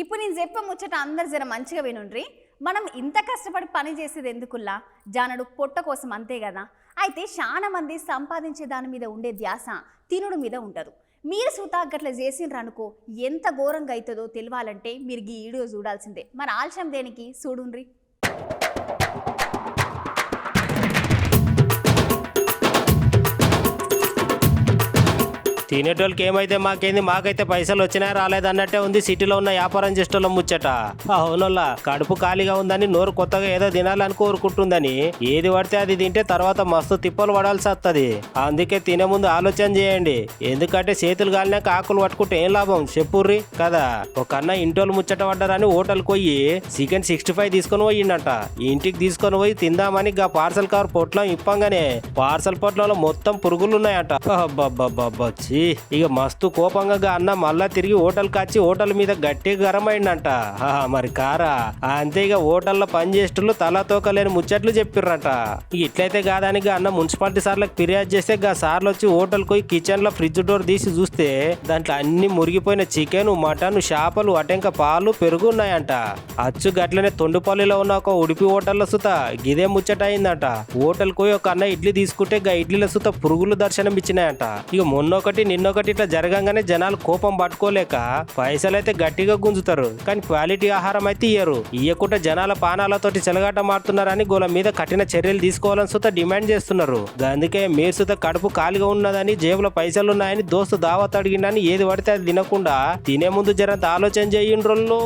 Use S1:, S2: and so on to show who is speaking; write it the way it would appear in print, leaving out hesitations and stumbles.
S1: ఇప్పుడు నేను చెప్పే ముచ్చట అందరు జర మంచిగా వినుండ్రి. మనం ఇంత కష్టపడి పని చేసేది ఎందుకుల్లా? జానడు పొట్ట కోసం అంతే కదా. అయితే చాలా మంది సంపాదించే దాని మీద ఉండే ధ్యాస తినుడు మీద ఉండదు. మీరు సూతా గట్ల చేసిండ్రు అనుకో, ఎంత ఘోరంగా అవుతుందో తెలియాలంటే మీరు ఈ వీడియో చూడాల్సిందే. మరి ఆలస్యం దేనికి, చూడుండ్రి.
S2: తినేటోళ్ళకి ఏమైతే మాకేంది, మాకైతే పైసలు వచ్చినా రాలేదన్నట్టే ఉంది సిటీలో ఉన్న వ్యాపారం చేసేటోళ్ళ ముచ్చట. అవునోళ్ళ కడుపు ఖాళీగా ఉందని నోరు కొత్తగా ఏదో తినాలని కోరుకుంటుందని ఏది పడితే అది తింటే తర్వాత మస్తు తిప్పలు పడాల్సి వస్తుంది. అందుకే తినే ముందు ఆలోచన చేయండి. ఎందుకంటే చేతులు కాలినాక ఆకులు పట్టుకుంటే ఏం లాభం చెప్పుర్రి కదా. ఒక అన్న ఇంటోళ్ళు ముచ్చట పడ్డారని హోటల్కి పోయి చికెన్ 65 తీసుకొని పోయిండట. ఇంటికి తీసుకొని పోయి తిందామని గా పార్సల్ కవర్ పొట్లం ఇప్పంగానే పార్సల్ పొట్లలో మొత్తం పురుగులు ఉన్నాయట. అబ్బబ్బబ్బచ్చి ఇక మస్తు కోపంగా అన్న మళ్ళా తిరిగి హోటల్ కాచి హోటల్ మీద గట్టిగా గరం అయిందంట. మరి కారా అంతే. ఇక హోటల్లో పనిచేసేటోళ్ళు తలా తోకలేని ముచ్చట్లు చెప్పిర్రట. ఇట్లయితే కాదానికి అన్న మున్సిపాలిటీ సార్లకు ఫిర్యాదు చేస్తే గా సార్లు వచ్చి హోటల్ పోయి కిచెన్ లో ఫ్రిడ్జ్ డోర్ తీసి చూస్తే దాంట్లో అన్ని మురిగిపోయిన చికెన్, మటన్, చేపలు, అటెంక పాలు, పెరుగు ఉన్నాయంట. అచ్చు గట్లనే తొండుపల్లిలో ఉన్న ఒక ఉడిపి హోటల్లో సుత గిదే ముచ్చట అయిందంట. హోటల్ పోయి ఒక అన్న ఇడ్లీ తీసుకుంటే గా ఇడ్లీల సుత పురుగులు దర్శనం ఇచ్చినాయంట. ఇక మొన్నొకటి నిన్నొకటి ఇట్లా జరగంగానే జనాలు కోపం పట్టుకోలేక పైసలైతే గట్టిగా గుంజుతారు, కానీ క్వాలిటీ ఆహారం అయితే ఇయ్యరు. ఇయ్యకుండా జనాల పానాలతోటి చెలగాట మారుతున్నారని గోల మీద కఠిన చర్యలు తీసుకోవాలని సుత డిమాండ్ చేస్తున్నారు. అందుకే మీరు సుత కడుపు ఖాళీగా ఉన్నదని, జేబులో పైసలున్నాయని దోస్తు దావత్ అడిగిందని ఏది పడితే అది తినకుండా తినే ముందు జరంత ఆలోచన చేయండ్రోళ్ళు.